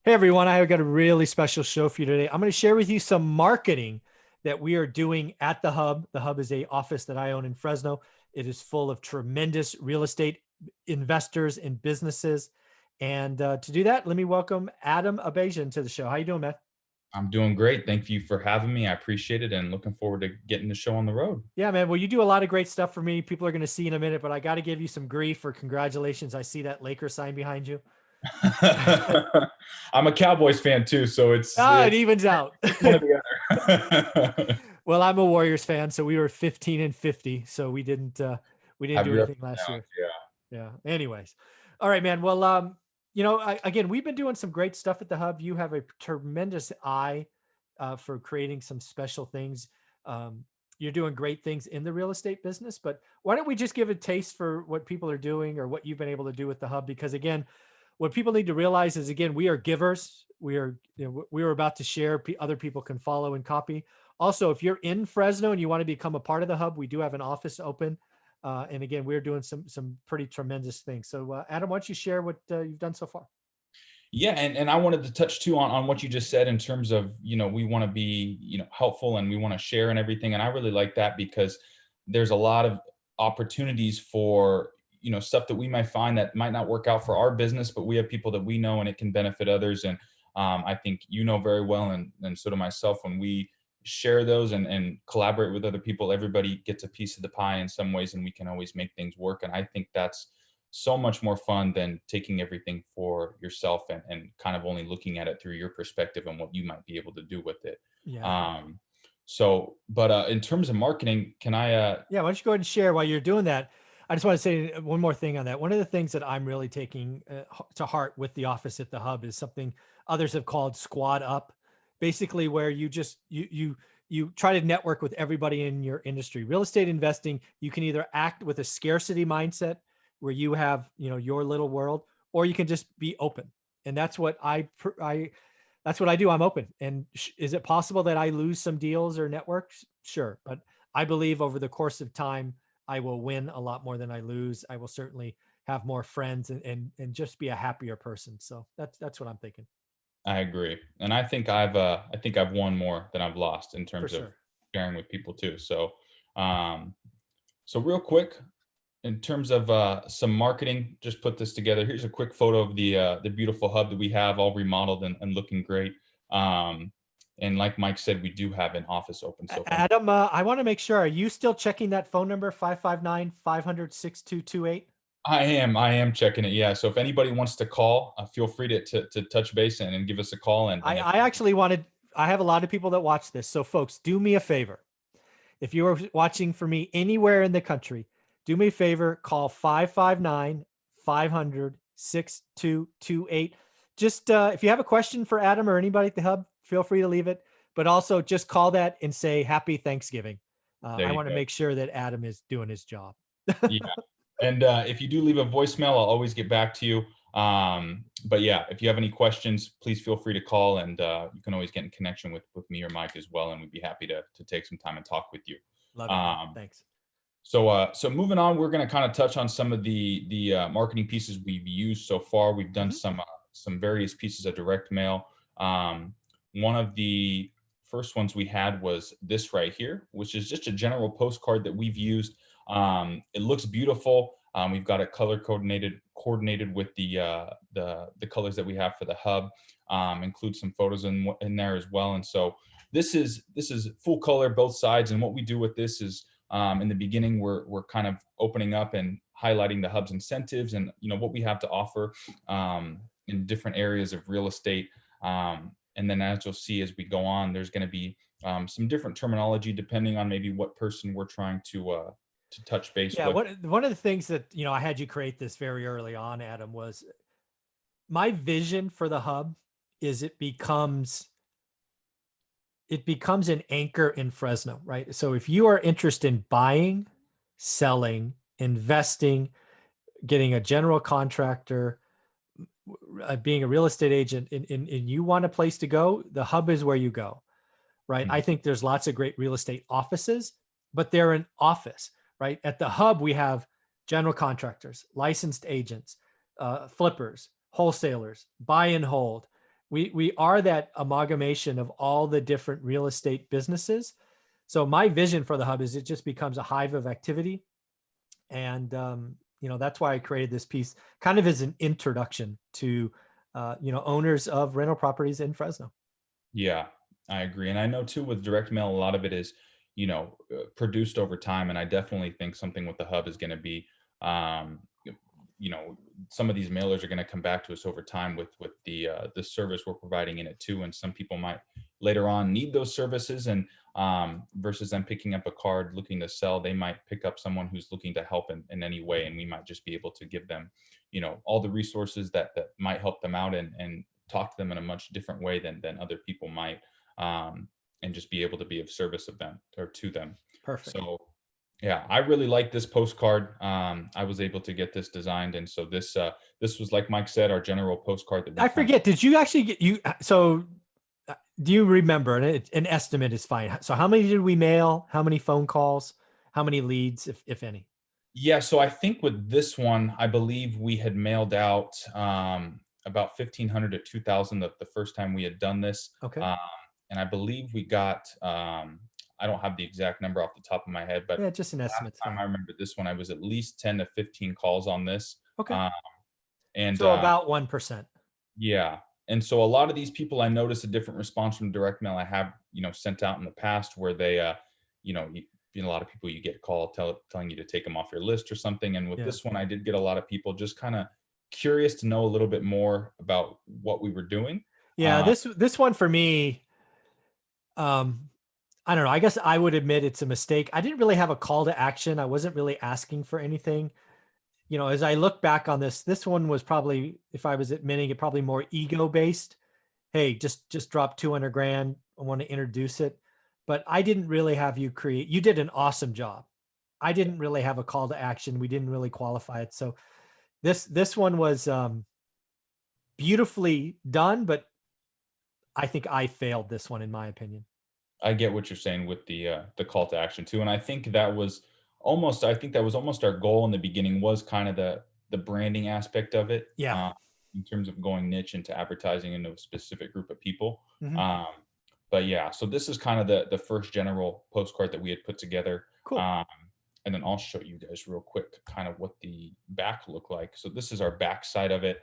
Hey everyone, I have got a really special show for you today. I'm going to share with you some marketing that we are doing at the Hub. The Hub is a office that I own in Fresno. It is full of tremendous real estate investors and businesses. And to do that, let me welcome Adam Abajian to the show. How you doing, man? I'm doing great. Thank you for having me. I appreciate it and looking forward to getting the show on the road. Yeah, man. Well, you do a lot of great stuff for me. People are going to see in a minute, but I got to give you some grief or congratulations. I see that Laker sign behind you. I'm a Cowboys fan too, so it's It it's evens out. it's one or the other. Well, I'm a Warriors fan, so we were 15 and 50, so we didn't Have do your ups anything and last year. downs, Yeah. Anyways, all right, man. Well, again, we've been doing some great stuff at the Hub. You have a tremendous eye for creating some special things. You're doing great things in the real estate business, but why don't we just give a taste for what people are doing or what you've been able to do with the Hub? Because again, what people need to realize is again, we are givers. We are about to share. Other people can follow and copy. Also, if you're in Fresno and you want to become a part of the Hub, we do have an office open. And again, we're doing some pretty tremendous things. So, Adam, why don't you share what you've done so far? yeah. And I wanted to touch too on what you just said in terms of, we want to be, helpful and we want to share and everything. And I really like that because there's a lot of opportunities for, stuff that we might find that might not work out for our business, but we have people that we know and it can benefit others. And I think you know very well, and so do myself, when we share those and collaborate with other people, everybody gets a piece of the pie in some ways, and we can always make things work. And I think that's so much more fun than taking everything for yourself and kind of only looking at it through your perspective and what you might be able to do with it. Yeah. Um, but in terms of marketing, can I? Yeah. Why don't you go ahead and share while you're doing that? I just want to say one more thing on that. One of the things that I'm really taking to heart with the office at the Hub is something others have called squad up, basically where you try to network with everybody in your industry. Real estate investing, you can either act with a scarcity mindset where you have your little world, or you can just be open. And that's what that's what I do. I'm open. And is it possible that I lose some deals or networks? Sure, but I believe over the course of time, I will win a lot more than I lose. I will certainly have more friends and just be a happier person. So that's what I'm thinking I agree, and I think I've won more than I've lost in for terms of sure. sharing with people too. Um, so real quick, in terms of some marketing, just put this together. Here's a quick photo of the beautiful hub that we have, all remodeled and looking great. Um, and like Mike said, we do have an office open. So if any, Adam, I want to make sure, are you still checking that phone number 559 500 6228? I am checking it. Yeah. So if anybody wants to call, feel free to touch base and give us a call. And if I actually wanted, I have a lot of people that watch this. So, folks, do me a favor. If you are watching for me anywhere in the country, do me a favor, call 559 500 6228. Just if you have a question for Adam or anybody at the Hub, feel free to leave it. But also just call that and say Happy Thanksgiving. there I you want to go. make sure that Adam is doing his job. Yeah. And if you do leave a voicemail, I'll always get back to you. But yeah, if you have any questions, please feel free to call, and you can always get in connection with me or Mike as well, and we'd be happy to take some time and talk with you. Love it, man. Um, Thanks. so moving on, we're going to kind of touch on some of the marketing pieces we've used so far. We've done Mhm. some various pieces of direct mail. One of the first ones we had was this right here, which is just a general postcard that we've used. It looks beautiful. We've got it color coordinated with the colors that we have for the hub. Include some photos in there as well. And so this is full color both sides. And what we do with this is, in the beginning, we're kind of opening up and highlighting the hub's incentives and what we have to offer in different areas of real estate. And then as you'll see as we go on, there's going to be some different terminology depending on maybe what person we're trying to touch base Yeah, with. one of the things that I had you create this very early on, Adam, was my vision for the Hub is it becomes an anchor in Fresno, right? So if you are interested in buying, selling, investing, getting a general contractor, being a real estate agent, and you want a place to go, the Hub is where you go, right? I Mhm. think there's lots of great real estate offices, but they're an office, right? At the Hub, we have general contractors, licensed agents, flippers, wholesalers, buy and hold. We are that amalgamation of all the different real estate businesses. So my vision for the hub is it just becomes a hive of activity. And, that's why I created this piece kind of as an introduction to, owners of rental properties in Fresno. Yeah, I agree. And I know too with direct mail, a lot of it is, produced over time. And I definitely think something with the hub is going to be, um, y- some of these mailers are going to come back to us over time with the service we're providing in it too. And some people might later on need those services, and versus them picking up a card looking to sell, they might pick up someone who's looking to help in any way, and we might just be able to give them, all the resources that might help them out, and talk to them in a much different way than other people might, um, and just be able to be of service of them or to them. Perfect. So yeah, I really like this postcard. I was able to get this designed, and so this was, like Mike said, our general postcard that we I kind of. forget, did you actually get you? So do you remember? An estimate is fine. So how many did we mail? How many phone calls? How many leads, if any? Yeah, so I think with this one, I believe we had mailed out about 1,500 to 2,000 the first time we had done this. Okay. Um, and I believe we got, I don't have the exact number off the top of my head, but Yeah, just an last estimate's time fine. I remember this one, I was at least 10 to 15 calls on this. Okay. Um, and So about 1%. Yeah. And so a lot of these people, I notice a different response from direct mail I have, sent out in the past where they, a lot of people you get a call telling you to take them off your list or something. And with Yeah. this one, I did get a lot of people just kind of curious to know a little bit more about what we were doing. Yeah. Uh, This one for me, um, I don't know. I guess I would admit it's a mistake. I didn't really have a call to action. I wasn't really asking for anything. As I look back on this one was probably, if I was admitting it, probably more ego based. Hey, just drop 200 grand. I want to introduce it. But I didn't really have you create, you did an awesome job. I didn't really have a call to action. We didn't really qualify it. So this one was beautifully done, but I think I failed this one in my opinion. I get what you're saying with the call to action too. And I think that was almost our goal in the beginning, was kind of the branding aspect of it, Yeah. in terms of going niche into advertising into a specific group of people. Mhm. Um, but yeah, so this is kind of the first general postcard that we had put together. Cool. Um, and then I'll show you guys real quick kind of what the back look like. So this is our back side of it,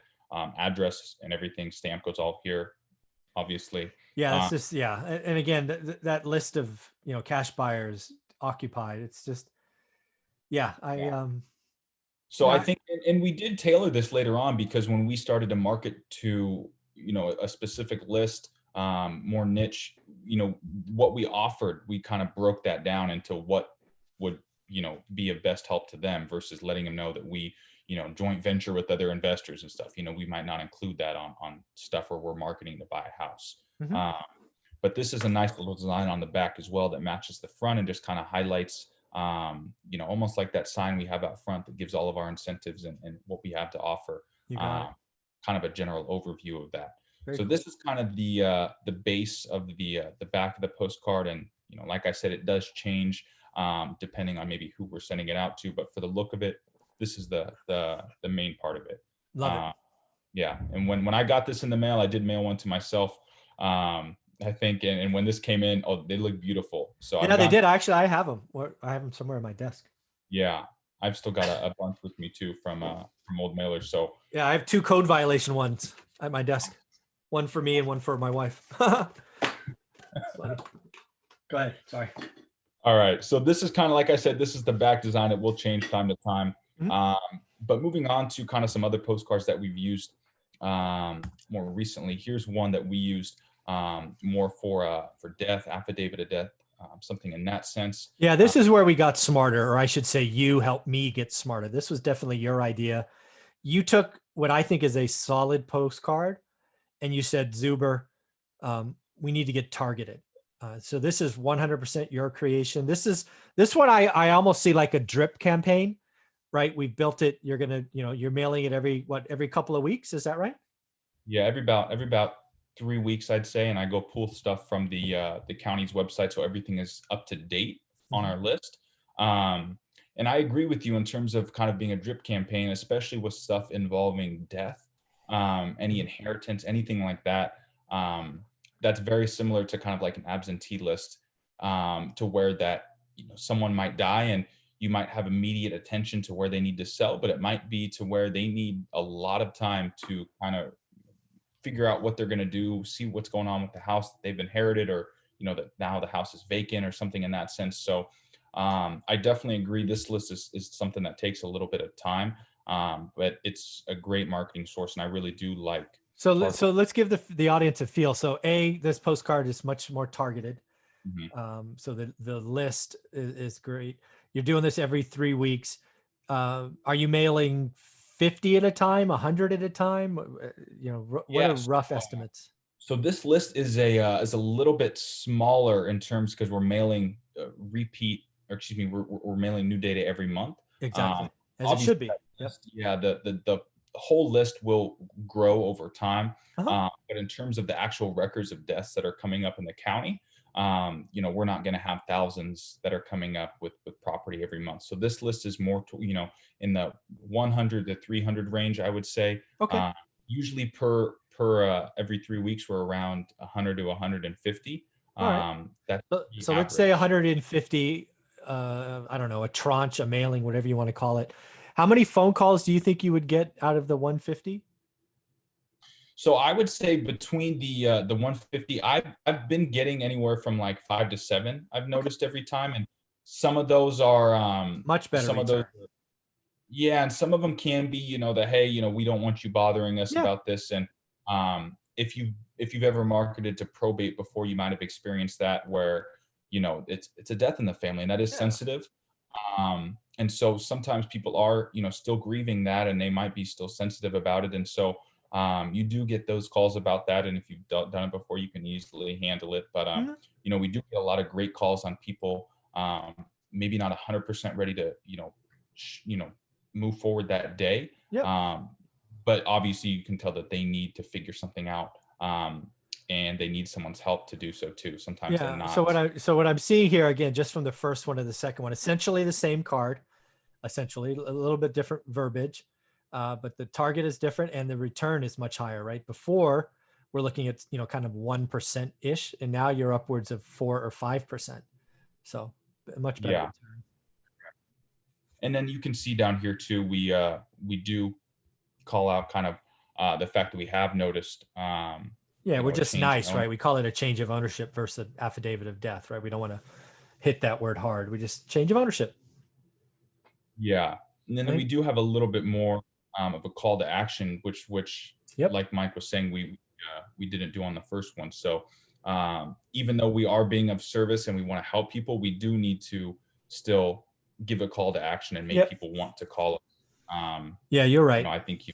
address and everything, stamp goes all here, obviously. Yeah, Uh, it's just, yeah. And again, that list of, cash buyers occupied. It's just, yeah, So I yeah, think, and we did tailor this later on, because when we started to market to, a specific list, more niche, what we offered, we kind of broke that down into what would, be of best help to them, versus letting them know that we, joint venture with other investors and stuff. We might not include that on stuff where we're marketing to buy a house. mhm. Um, but this is a nice little design on the back as well that matches the front and just kind of highlights, almost like that sign we have out front that gives all of our incentives and what we have to offer. You got it. Um, kind of a general overview of that. Very So cool. this is kind of the base of the back of the postcard, and like I said, it does change depending on maybe who we're sending it out to. But for the look of it, this is the main part of it. Love it. Uh, yeah, and when I got this in the mail, I did mail one to myself. I think, and when this came in, oh, they look beautiful. So I've Yeah, they got, did. Actually, I have them. I have them somewhere on my desk. yeah, I've still got a bunch with me too from old mailers. So Yeah, I have two code violation ones at my desk. One for me and one for my wife. Funny. Go ahead. Sorry. all right, so this is kind of, like I said, this is the back design. It will change time to time. Mhm. But moving on to kind of some other postcards that we've used more recently. Here's one that we used more for death, affidavit of death, something in that sense. Yeah, this is where we got smarter, or I should say, you helped me get smarter. This was definitely your idea. You took what I think is a solid postcard and you said, Zuber, we need to get targeted. So this is 100% your creation. This one I almost see like a drip campaign, right? We've built it. You're gonna, you're mailing it every couple of weeks. Is that right? Yeah, every about 3 weeks, I'd say, and I go pull stuff from the county's website, so everything is up to date on Mhm. our list. Um, and I agree with you in terms of kind of being a drip campaign, especially with stuff involving death, any Mhm. inheritance, anything like that. That's very similar to kind of like an absentee list, to where that, someone might die and you might have immediate attention to where they need to sell, but it might be to where they need a lot of time to kind of figure out what they're going to do, see what's going on with the house that they've inherited, or that now the house is vacant or something in that sense. So I definitely agree. This list is something that takes a little bit of time, but it's a great marketing source, and I really do like So target. so let's give the audience a feel. So this postcard is much more targeted. Mhm. So the list is great. You're doing this every 3 weeks. Are you mailing 50 at a time, 100 at a time? What are Yes. rough estimates? So this list is a little bit smaller in terms, because we're mailing repeat, or excuse me, we're mailing new data every month. Exactly. As it Obviously, should be. that Yep. list, yeah, the whole list will grow over time. Uh-huh. But in terms of the actual records of deaths that are coming up in the county, we're not going to have thousands that are coming up with property every month. So this list is more to, in the 100 to 300 range, I would say. Okay. Usually per every 3 weeks, we're around 100 to 150. All right. That's the So let's say average. 150, I don't know, a tranche, a mailing, whatever you want to call it. How many phone calls do you think you would get out of the 150? So I would say between the 150, I've been getting anywhere from like 5 to 7. I've Okay. noticed every time, and some of those are Much better some of those, return. yeah, and some of them can be, that, hey, we don't want you bothering us Yeah. about this. And if you've ever marketed to probate before, you might have experienced that, where it's a death in the family, and that is Yeah. sensitive. And so sometimes people are, still grieving that, and they might be still sensitive about it. And so you do get those calls about that. And if you've done it before, you can easily handle it. But Mhm. we do get a lot of great calls on people, maybe not 100% ready to, move forward that day. Yep. Um, but obviously you can tell that they need to figure something out. And they need someone's help to do so too. Sometimes they're Yeah. So not. what I'm seeing here again, just from the first one to the second one, essentially the same card, essentially a little bit different verbiage, but the target is different and the return is much higher. Right before we're looking at kind of 1% ish, and now you're upwards of 4 or 5%. So a much better Yeah. return. And then you can see down here too, we do call out kind of the fact that we have noticed, Yeah, we're a just change in nice, ownership. right? We call it a change of ownership versus an affidavit of death, right? We don't want to hit that word hard. We just change of ownership. Yeah. And I then we think. do have a little bit more of a call to action, which Yep. like Mike was saying, we didn't do on the first one. So even though we are being of service and we want to help people, we do need to still give a call to action and make Yep. people want to call us. Um, Yeah, you're right. I think Yeah.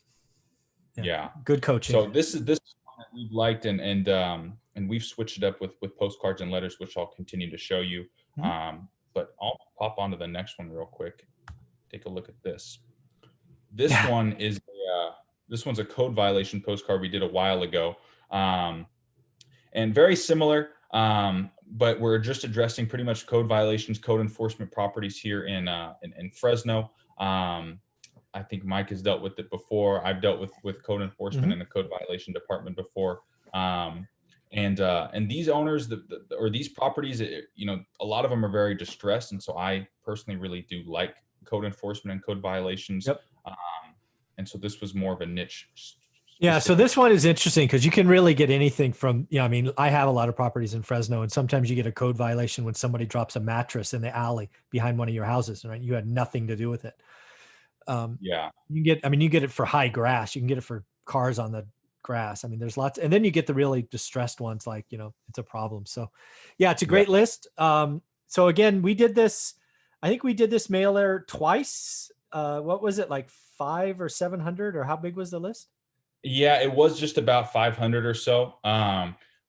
yeah. Good coaching. So this is one that we've liked, and we've switched it up with postcards and letters, which I'll continue to show you. Mhm. But I'll pop onto the next one real quick. Take a look at this. This Yeah. one is this one's a code violation postcard we did a while ago, and very similar. But we're just addressing pretty much code violations, code enforcement properties here in Fresno. I think Mike has dealt with it before. I've dealt with code enforcement Mhm. in the code violation department before. And these owners, or these properties, a lot of them are very distressed, and so I personally really do like code enforcement and code violations. Yep. And so this was more of a niche Yeah, so specific. this one is interesting because you can really get anything from, I mean, I have a lot of properties in Fresno, and sometimes you get a code violation when somebody drops a mattress in the alley behind one of your houses, right? You had nothing to do with it. Yeah, You get it for high grass. You can get it for cars on the grass. I mean, there's lots, and then you get the really distressed ones, like, it's a problem. So yeah, it's a yeah. great list. So again, I think we did this mailer twice. What was it, like 5 or 700, or how big was the list? Yeah, it was just about 500 or so.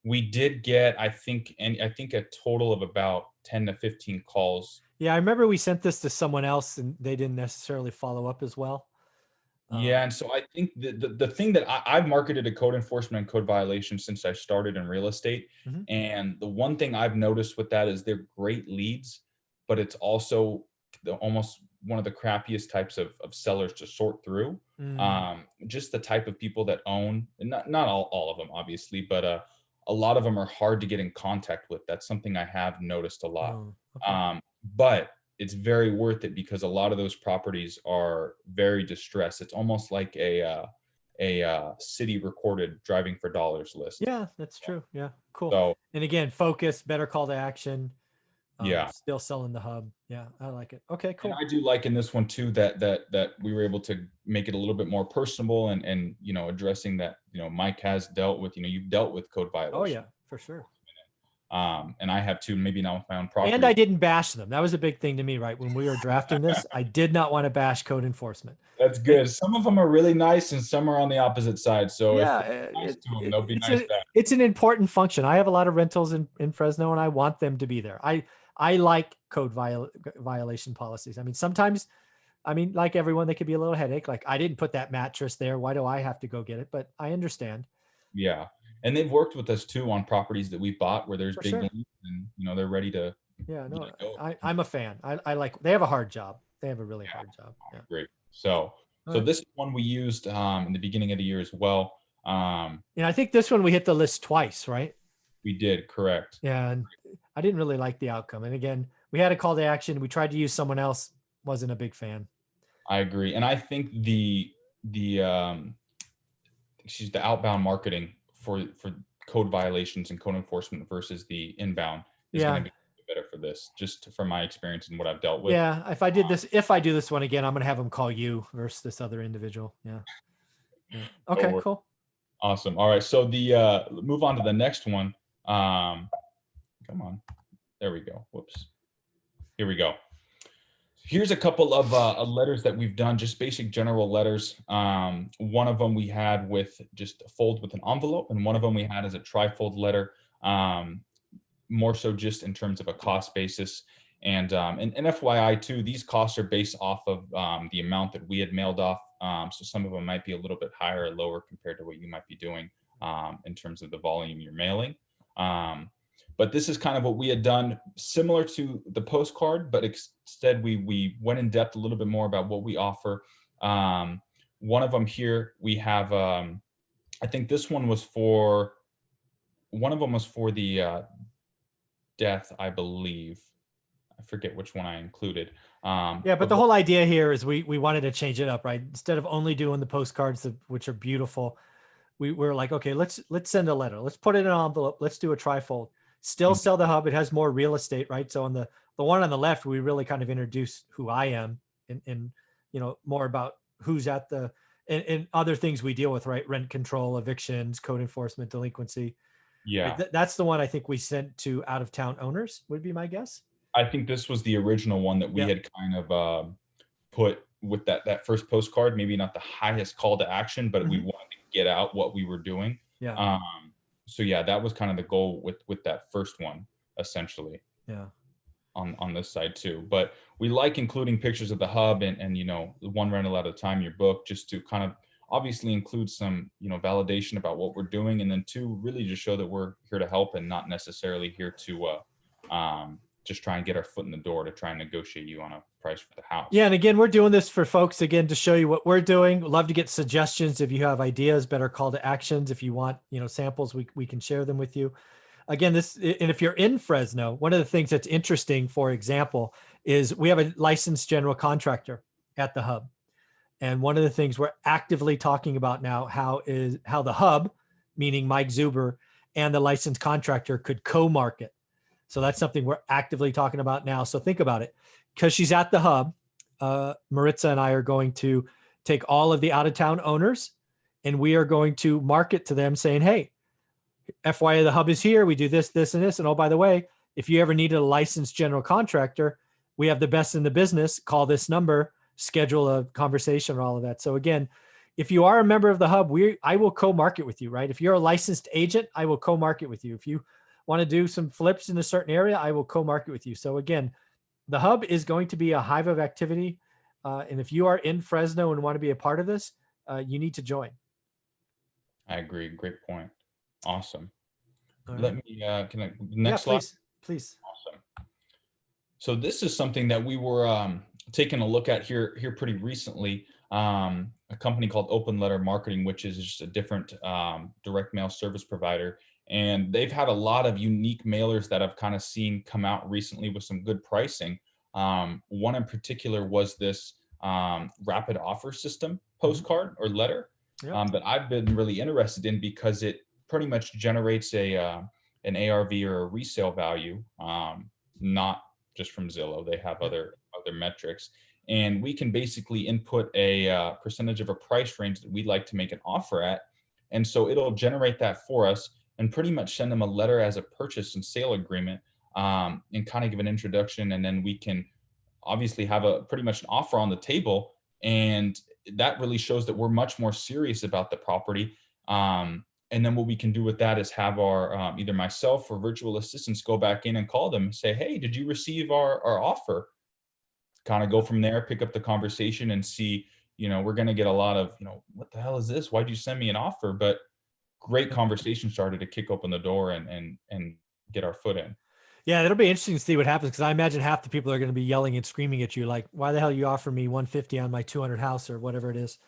We did get, I think a total of about 10 to 15 calls. Yeah, I remember we sent this to someone else and they didn't necessarily follow up as well. Yeah, Um, and so I think the thing that I've marketed a code enforcement and code violation since I started in real estate. mhm. And the one thing I've noticed with that is they're great leads, but it's also almost one of the crappiest types of sellers to sort through. Mm. Just the type of people that own, and not all of them, obviously, but a lot of them are hard to get in contact with. That's something I have noticed a lot. Oh, okay. But it's very worth it because a lot of those properties are very distressed. It's almost like a city recorded driving for dollars list. Yeah, that's true. Yeah, cool. So And again, focus, better call to action. yeah. Still selling the hub. Yeah, I like it. Okay, And cool. I do like in this one too that we were able to make it a little bit more personable and addressing that Mike has dealt with you've dealt with code Oh violation, yeah, for sure. and I have too, maybe not with my own And I property. didn't bash them. That was a big thing to me, right? When we were drafting this, I did not want to bash code enforcement. That's good. Some of them are really nice and some are on the opposite side. So if Yeah, they're nice to them, they'll be it's nice back. it's an important function. I have a lot of rentals in Fresno, and I want them to be there. I like code violation policies. I mean, sometimes, like everyone, they could be a little headache. Like, I didn't put that mattress there. Why do I have to go get it? But I understand. Yeah. And they've worked with us too on properties that we bought where there's For big sure. needs and they're ready to Yeah, no, go. I'm a fan. I like, they have a hard job. They have a really Yeah, hard job. Yeah. great. So All right. this is one we used in the beginning of the year as well. And I think this one we hit the list twice, right? We did, correct. Yeah. And I didn't really like the outcome. And again, we had a call to action. We tried to use someone else. Wasn't a big fan. I agree. And I think the she's the outbound marketing for code violations and code enforcement versus the inbound is going Yeah. to be better for this, just from my experience and what I've dealt with. Yeah. If I do this one again, I'm going to have them call you versus this other individual. Yeah. Yeah. Okay, cool. Awesome. All right. So the move on to the next one. Come on. There we go. Whoops. Here we go. Here's a couple of letters that we've done, just basic general letters. One of them we had with just a fold with an envelope, and one of them we had as a trifold letter, more so just in terms of a cost basis. And FYI too, these costs are based off of the amount that we had mailed off. So some of them might be a little bit higher or lower compared to what you might be doing in terms of the volume you're mailing. But this is kind of what we had done, similar to the postcard, but instead we went in depth a little bit more about what we offer. One of them here, we have, I think this one was one of them was for the death, I believe. I forget which one I included. Yeah, but the whole idea here is we wanted to change it up, right? Instead of only doing the postcards, which are beautiful, we were like, okay, let's send a letter. Let's put it in an envelope. Let's do a trifold. Still sell the hub. It has more real estate, right? So on the one on the left, we really kind of introduce who I am and more about who's at the and other things we deal with, right? Rent control, evictions, code enforcement, delinquency. Yeah. Right? That's the one I think we sent to out of town owners, would be my guess. I think this was the original one that we had kind of put with that first postcard. Maybe not the highest call to action, but we wanted to get out what we were doing. Yeah. So yeah, that was kind of the goal with that first one, essentially. Yeah. On this side too, but we like including pictures of the hub and one rental at a time your book, just to kind of obviously include some validation about what we're doing, and then two, really just show that we're here to help and not necessarily here to just try and get our foot in the door to try and negotiate you on a price for the house. Yeah. And again, we're doing this for folks, again, to show you what we're doing. Love to get suggestions. If you have ideas, better call to actions. If you want, samples, we can share them with you. Again, and if you're in Fresno, one of the things that's interesting, for example, is we have a licensed general contractor at the hub. And one of the things we're actively talking about now, how the hub, meaning Mike Zuber, and the licensed contractor could co-market. So that's something we're actively talking about now. So think about it. Because she's at the hub, Maritza and I are going to take all of the out-of-town owners, and we are going to market to them saying, hey, FYI, the hub is here. We do this, this, and this. And oh, by the way, if you ever needed a licensed general contractor, we have the best in the business. Call this number, schedule a conversation, or all of that. So again, if you are a member of the hub, I will co-market with you, right? If you're a licensed agent, I will co-market with you. If you want to do some flips in a certain area, I will co-market with you. So again, the hub is going to be a hive of activity. And if you are in Fresno and want to be a part of this, you need to join. I agree. Great point. Awesome. All Let right. me, can I, next slide? Please. Awesome. So this is something that we were taken a look at here pretty recently, a company called Open Letter Marketing, which is just a different direct mail service provider. And they've had a lot of unique mailers that I've kind of seen come out recently with some good pricing. One in particular was this rapid offer system Mhm. postcard or letter Yep. that I've been really interested in because it pretty much generates an ARV or a resale value, not just from Zillow. They have Yep. other metrics, and we can basically input a percentage of a price range that we'd like to make an offer at, and so it'll generate that for us and pretty much send them a letter as a purchase and sale agreement, and kind of give an introduction, and then we can obviously have a pretty much an offer on the table, and that really shows that we're much more serious about the property. And then what we can do with that is have our either myself or virtual assistants go back in and call them and say, hey, did you receive our offer? Kind of go from there, pick up the conversation and see, we're going to get a lot of, what the hell is this? Why'd you send me an offer? But great Yep. conversation started to kick open the door and get our foot in. Yeah, it'll be interesting to see what happens because I imagine half the people are going to be yelling and screaming at you, like, "Why the hell you offer me 150 on my 200 house or whatever it is?"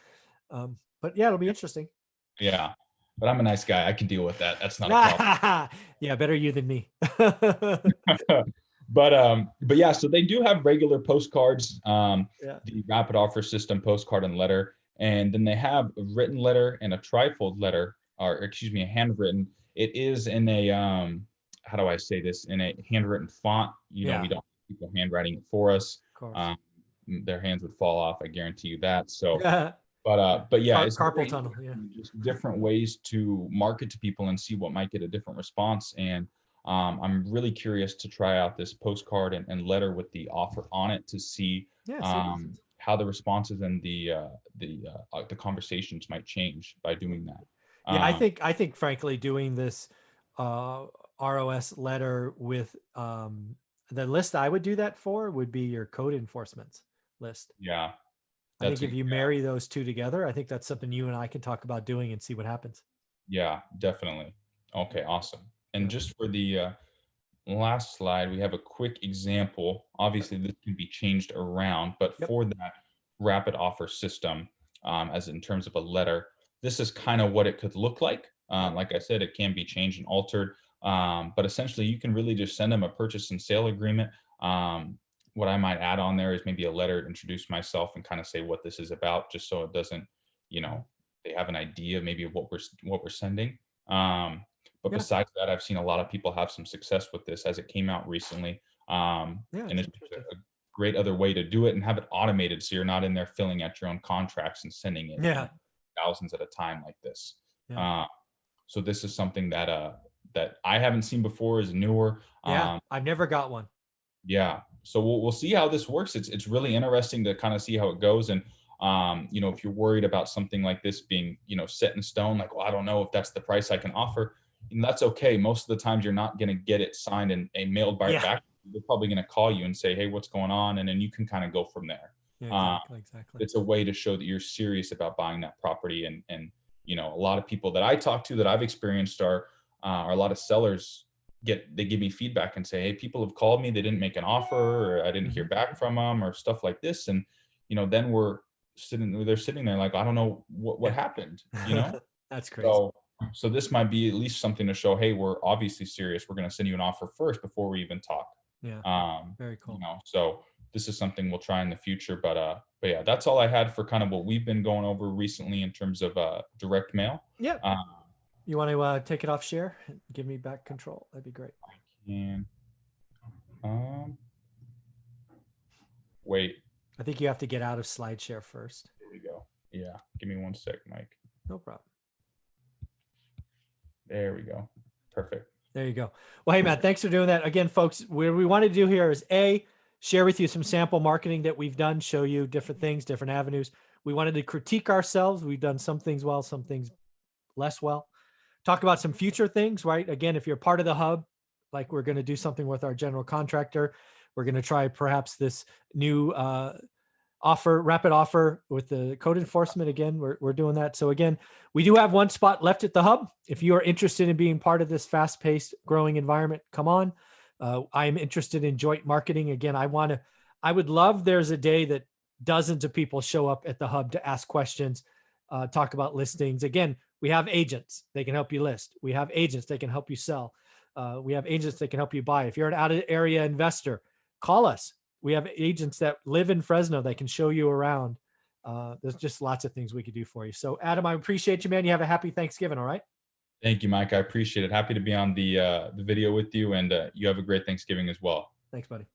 But yeah, it'll be interesting. Yeah. But I'm a nice guy. I can deal with that. That's not a problem. Yeah, better you than me. But yeah, so they do have regular postcards, Yeah, the rapid offer system postcard and letter, and then they have a written letter and a trifold letter, or excuse me, a handwritten. It is in a how do I say this, in a handwritten font. yeah, We of don't have people handwriting it for us. course. um, their hands would fall off, I guarantee you that. So Yeah, yeah. but yeah, it's Carpal very tunnel. Yeah, interesting, just different ways to market to people and see what might get a different response. And I'm really curious to try out this postcard and letter with the offer on it to see yeah. See what happens. how the responses and the conversations might change by doing that. Yeah, I think frankly doing this uh ROS letter with the list I would do that for would be your code enforcement list. Yeah, I think that's a if you marry those two together, I think that's something you and I can talk about doing and see what happens. yeah, definitely. Okay, awesome. And Yeah. just for the last slide, we have a quick example. Obviously, this can be changed around, but Yep. for that rapid offer system, as in terms of a letter, this is kind of what it could look like. Yep. Like I said, it can be changed and altered, but essentially, you can really just send them a purchase and sale agreement. What I might add on there is maybe a letter to introduce myself and kind of say what this is about, just so it doesn't, you Yeah. know, they have an idea maybe of what we're sending. Um, but Yeah. besides that, I've seen a lot of people have some success with this as it came out recently. Yeah. And It's it's just interesting. a great other way to do it and have it automated so you're not in there filling out your own contracts and sending in, Yeah. thousands at a time like this. Yeah. Uh, so this is something that I haven't seen before, is newer. Yeah. I've never got one. Yeah. So we'll see how this works. It's really interesting to kind of see how it goes. And if you're worried about something like this being, set in stone, like, well, I don't know if that's the price I can offer, and that's okay. Most of the times you're not going to get it signed and mailed by Yeah. back. They're probably going to call you and say, hey, what's going on? And then you can kind of go from there. Yeah. Uh, Exactly. Exactly. it's a way to show that you're serious about buying that property. And a lot of people that I talk to that I've experienced are a lot of sellers they give me feedback and say, hey, people have called me, they didn't make an offer, or I didn't hear Mhm. back from them, or stuff like this. And then they're sitting there like, I don't know what Yeah. happened. That's crazy. So this might be at least something to show, hey, we're obviously serious, we're going to send you an offer first before we even talk. Yeah. um Very cool. so this is something we'll try in the future. But yeah, that's all I had for kind of what we've been going over recently in terms of direct mail. Yeah. uh, You want to take it off share and give me back control? That'd be great. and um wait, I think you have to get out of SlideShare first. here we go. Yeah, give me one sec, Mike. No problem. There we go. Perfect. There you go. Well, hey, Matt, thanks for doing that. Again, folks, what we want to do here is share with you some sample marketing that we've done, show you different things, different avenues. We wanted to critique ourselves. We've done some things well, some things less well. Talk about some future things, right? Again, if you're part of the hub, like we're going to do something with our general contractor, we're going to try perhaps this new rapid offer with the code enforcement. Again, we're doing that. So again, we do have one spot left at the hub. If you are interested in being part of this fast-paced growing environment, come on. I'm interested in joint marketing. Again, I I would love there's a day that dozens of people show up at the hub to ask questions, talk about listings. Again, we have agents, they can help you list. We have agents, they can help you sell. We have agents that can help you buy. If you're an out of area investor, call us. We have agents that live in Fresno that can show you around. There's just lots of things we could do for you. So, Adam, I appreciate you, man. You have a happy Thanksgiving. All right. Thank you, Mike. I appreciate it. Happy to be on the video with you, and you have a great Thanksgiving as well. Thanks, buddy.